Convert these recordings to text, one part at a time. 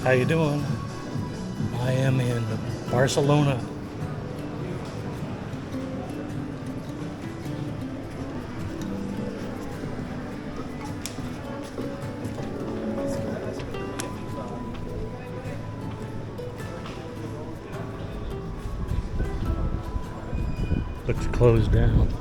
How you doing? I am in Barcelona. Looks closed down.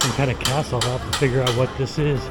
Some kind of castle. I'll have to figure out what this is.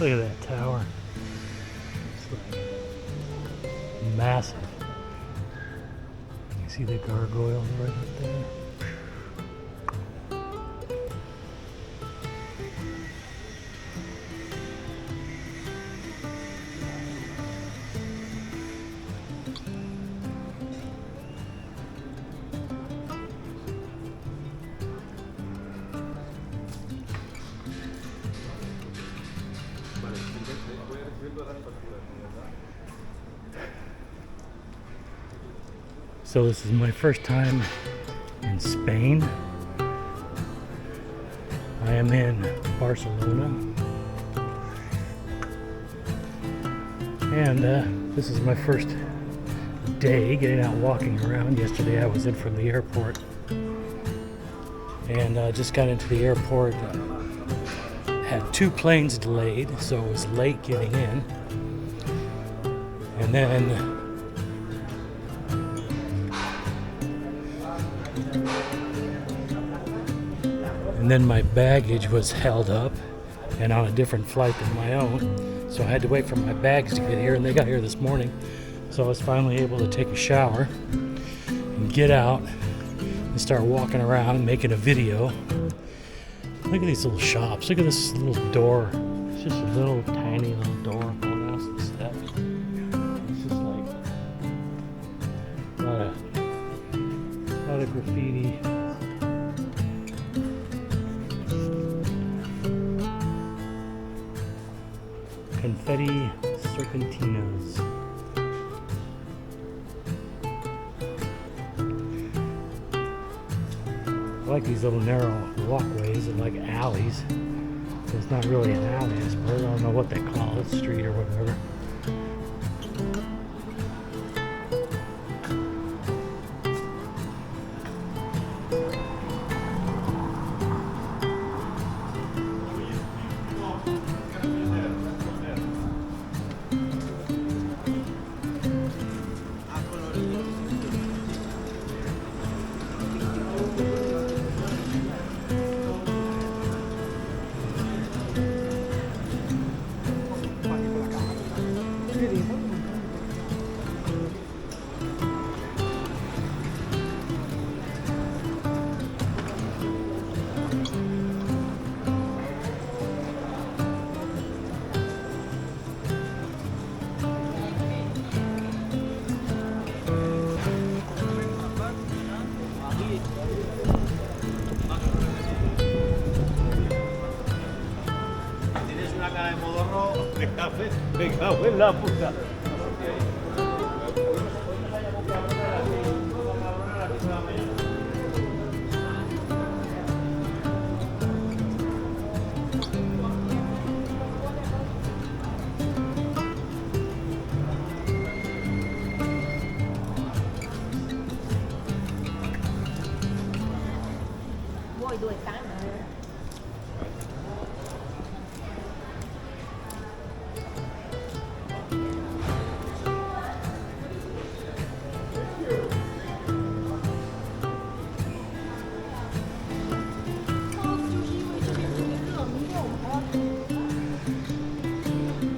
Look at that tower. It's like massive. You see the gargoyles right up there? So this is my first time in Spain. I am in Barcelona. And this is my first day getting out walking around. Yesterday I was in from the airport. And just got into the airport. Had 2 planes delayed, so it was late getting in. And then my baggage was held up and on a different flight than my own. So I had to wait for my bags to get here, and they got here this morning. So I was finally able to take a shower and get out and start walking around and making a video. Look at these little shops. Look at this little door. It's just a little tiny little door going down some steps. It's just like a lot of graffiti. Confetti serpentinas. I like these little narrow walkways and like alleys. It's not really an alley, I suppose. I don't know what they call it, street or whatever.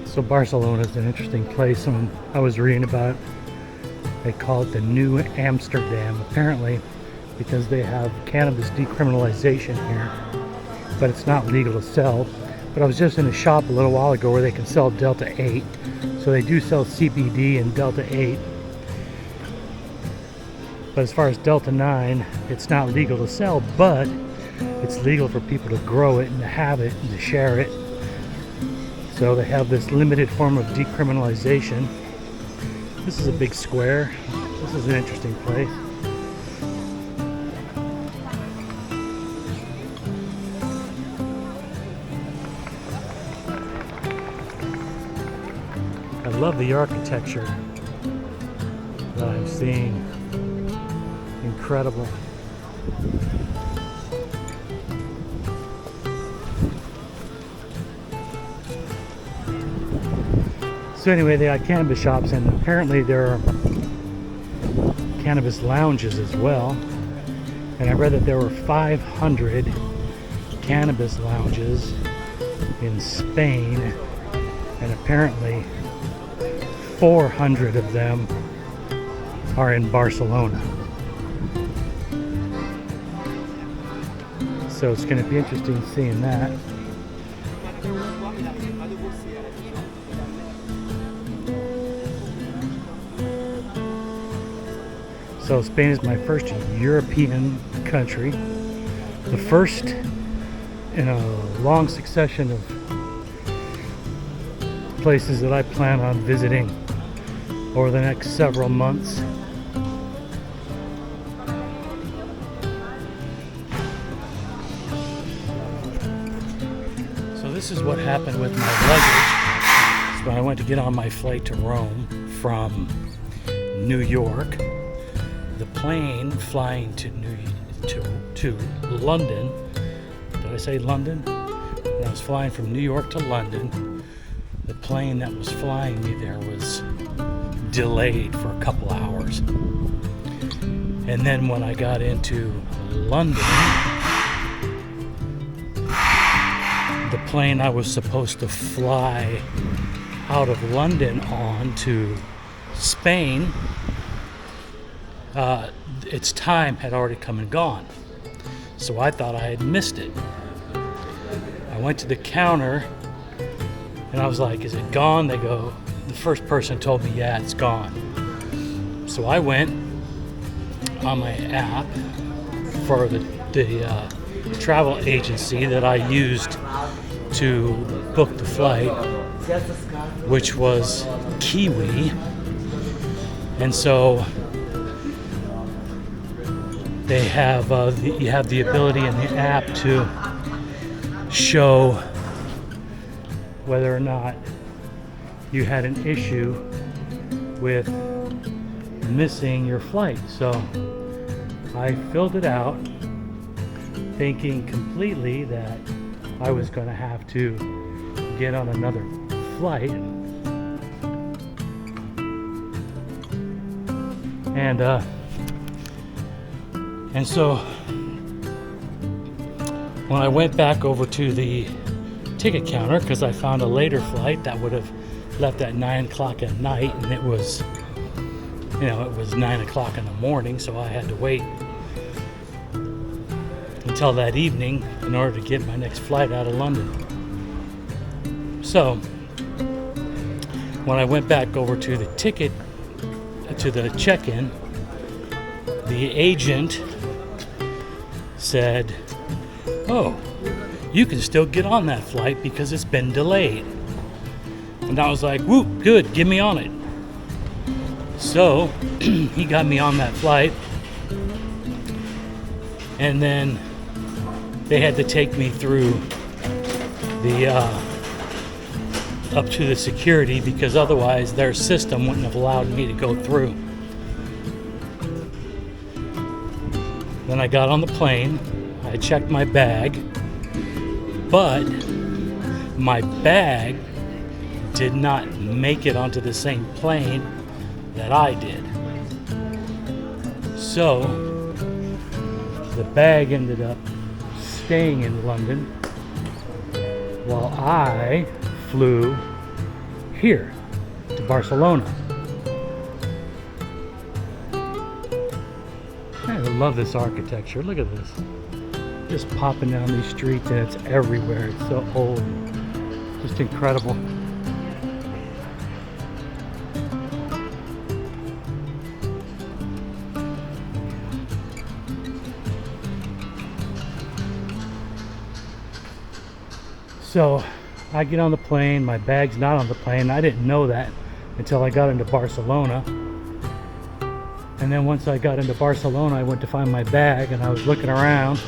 So Barcelona is an interesting place. I was reading about it. They call it the New Amsterdam, apparently, because they have cannabis decriminalization here, but it's not legal to sell. But I was just in a shop a little while ago where they can sell Delta 8, so they do sell CBD and Delta 8. But as far as Delta 9, it's not legal to sell, but it's legal for people to grow it and to have it and to share it. So they have this limited form of decriminalization. This is a big square. This is an interesting place. I love the architecture that I'm seeing. Incredible. So anyway, they got cannabis shops, and apparently there are cannabis lounges as well. And I read that there were 500 cannabis lounges in Spain, and apparently 400 of them are in Barcelona. So it's going to be interesting seeing that. So Spain is my first European country, the first in a long succession of places that I plan on visiting over the next several months. So this is what happened with my luggage. So when I went to get on my flight to Rome from New York, the plane flying to London. Did I say London? When I was flying from New York to London, the plane that was flying me there was delayed for a couple hours. And then when I got into London, the plane I was supposed to fly out of London on to Spain, its time had already come and gone. So I thought I had missed it. I went to the counter and I was like, is it gone? They go, the first person told me, yeah, it's gone. So I went on my app for the travel agency that I used to book the flight, which was Kiwi. And so they have you have the ability in the app to show whether or not you had an issue with missing your flight. So I filled it out thinking completely that I was going to have to get on another flight, and so when I went back over to the ticket counter, because I found a later flight that would have left at 9 o'clock at night, and it was 9 o'clock in the morning, so I had to wait until that evening in order to get my next flight out of London. So when I went back over to the check-in, the agent said, "Oh, you can still get on that flight because it's been delayed. And I was like, whoop, good, get me on it. So he got me on that flight, and then they had to take me through the up to the security, because otherwise their system wouldn't have allowed me to go through. Then I got on the plane, I checked my bag, but my bag did not make it onto the same plane that I did. So the bag ended up staying in London while I flew here to Barcelona. I love this architecture. Look at this. Just popping down these streets, and it's everywhere. It's so old. Just incredible. So I get on the plane, my bag's not on the plane. I didn't know that until I got into Barcelona. And then once I got into Barcelona, I went to find my bag, and I was looking around.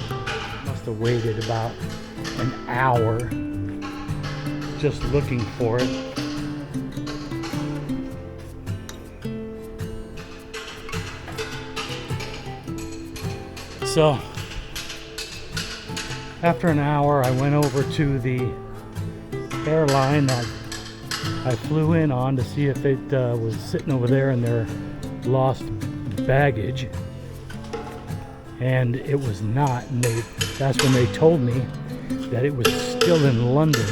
Must have waited about an hour just looking for it. So after an hour, I went over to the airline that I flew in on to see if it was sitting over there in their lost baggage, and it was not. And that's when they told me that it was still in London.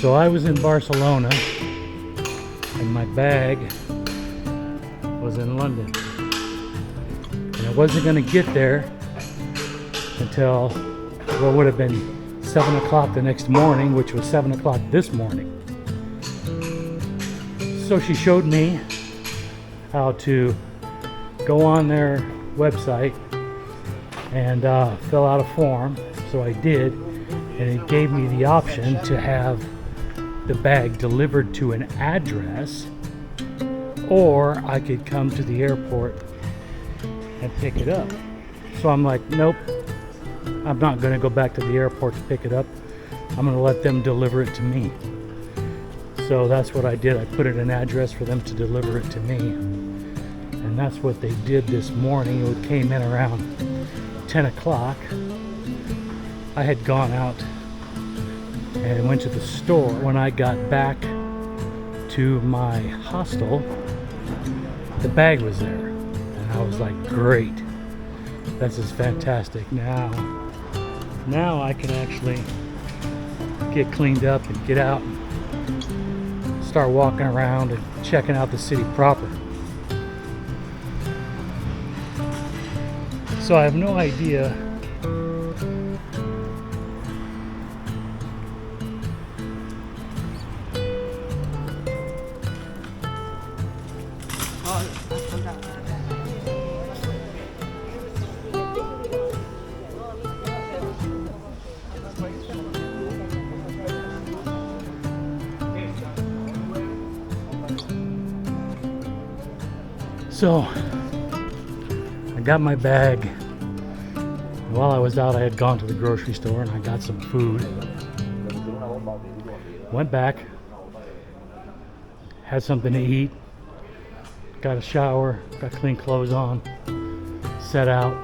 So I was in Barcelona, and my bag was in London, and I wasn't going to get there until what would have been 7 o'clock the next morning, which was 7 o'clock this morning. So she showed me how to go on their website and fill out a form. So I did, and it gave me the option to have the bag delivered to an address, or I could come to the airport and pick it up. So I'm like, nope, I'm not going to go back to the airport to pick it up. I'm going to let them deliver it to me. So that's what I did. I put in an address for them to deliver it to me. And that's what they did this morning. It came in around 10 o'clock. I had gone out and went to the store. When I got back to my hostel, the bag was there, and I was like, great, this is fantastic. Now I can actually get cleaned up and get out and start walking around and checking out the city proper. So I have no idea So I got my bag. While I was out, I had gone to the grocery store and I got some food. Went back, had something to eat, got a shower, got clean clothes on, set out,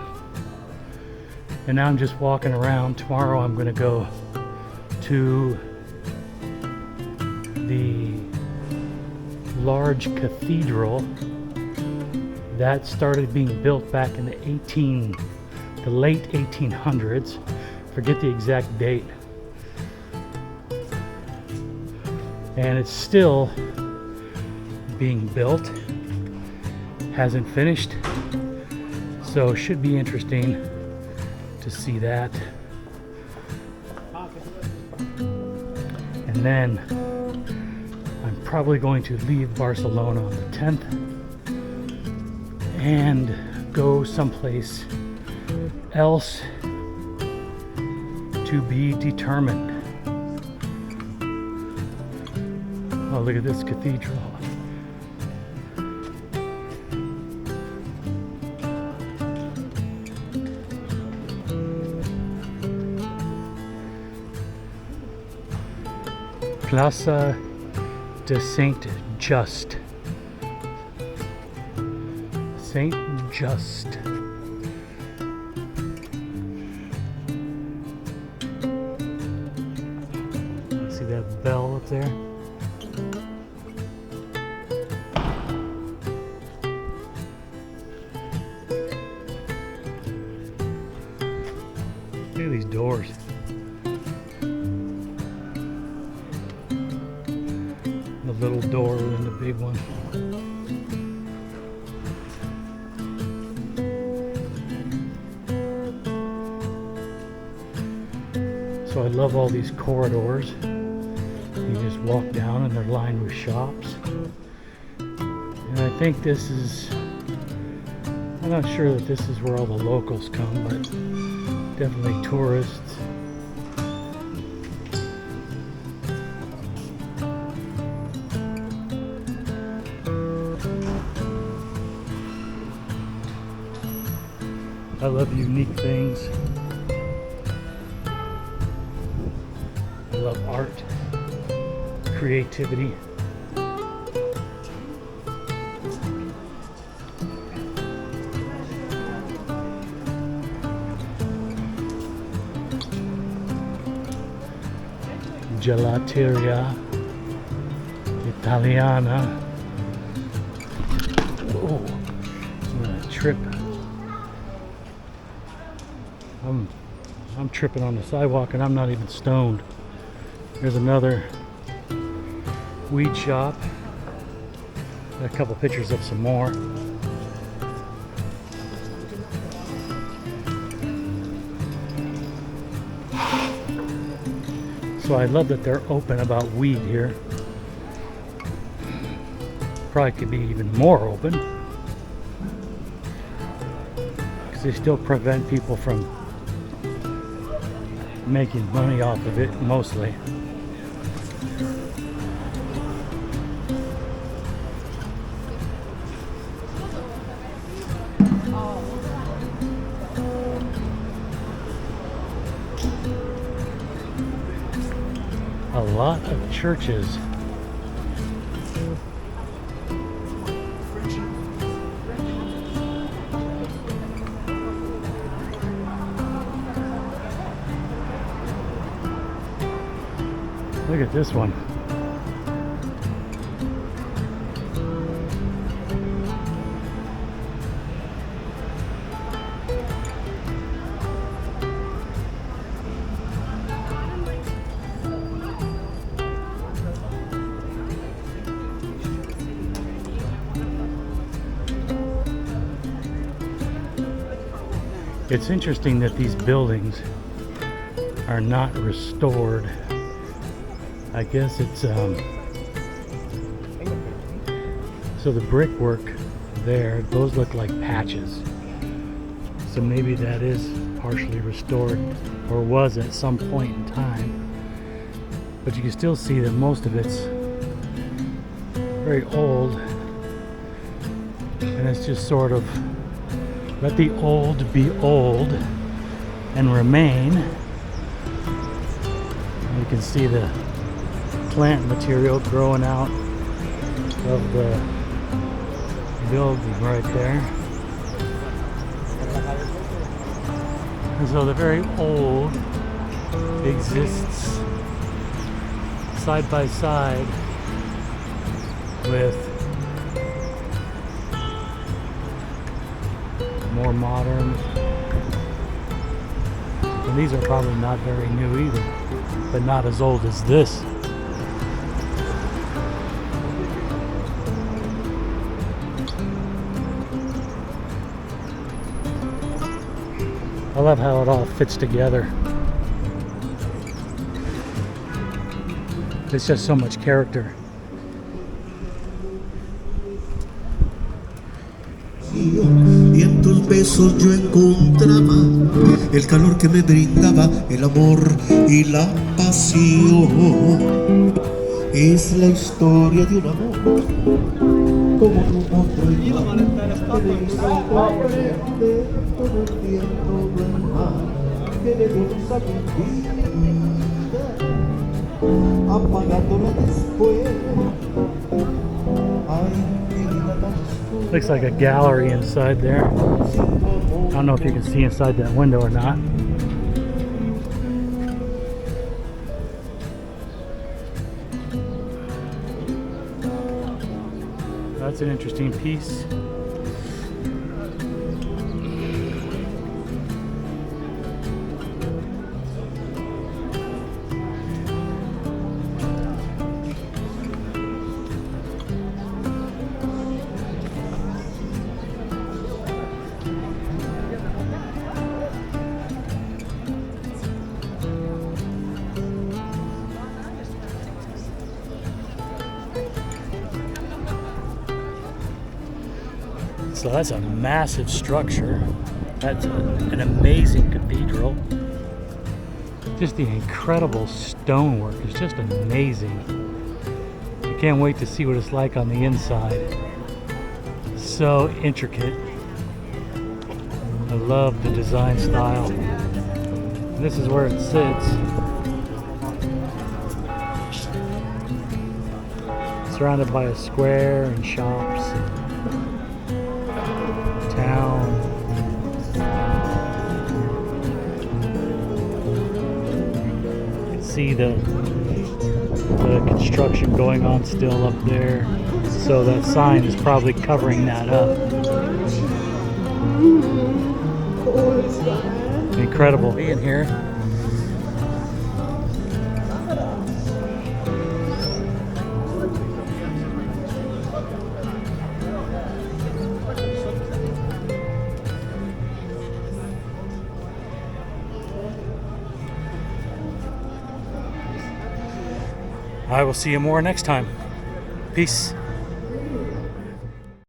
and now I'm just walking around. Tomorrow I'm going to go to the large cathedral that started being built back in the late 1800s. Forget the exact date. And it's still being built. Hasn't finished. So it should be interesting to see that. And then I'm probably going to leave Barcelona on the 10th and go someplace else to be determined. Oh, look at this cathedral. Plaza de Saint Just. Saint Just. See that bell up there? Look at these doors. The little door and the big one. So I love all these corridors. You just walk down and they're lined with shops. And I think this is, I'm not sure that this is where all the locals come, but definitely tourists. I love unique things. I love art, creativity. Gelateria Italiana. Oh, I'm gonna trip. I'm tripping on the sidewalk and I'm not even stoned. There's another weed shop. Got a couple pictures of some more. So I love that they're open about weed here. Probably could be even more open, because they still prevent people from making money off of it, mostly. A lot of churches. Look at this one. It's interesting that these buildings are not restored. I guess it's so the brickwork there, those look like patches. So maybe that is partially restored, or was at some point in time. But you can still see that most of it's very old, and it's just sort of let the old be old and remain. And you can see the plant material growing out of the building right there. And so the very old exists side by side with more modern. And these are probably not very new either, but not as old as this. I love how it all fits together. It's just so much character. vacío y en tus besos yo encontraba el calor que me brindaba el amor y la pasión. Es la historia de un amor como otro igual, que me hizo comprender todo el tiempo del mal que le dio luz a mi vida, apagándola después. Ay, mi vida tan oscura. Looks like a gallery inside there. I don't know if you can see inside that window or not. That's an interesting piece. So that's a massive structure. That's an amazing cathedral. Just the incredible stonework is just amazing. I can't wait to see what it's like on the inside. So intricate. I love the design style. This is where it sits. Surrounded by a square and shops. Town. You can see the construction going on still up there. So that sign is probably covering that up. Incredible being here. I will see you more next time. Peace.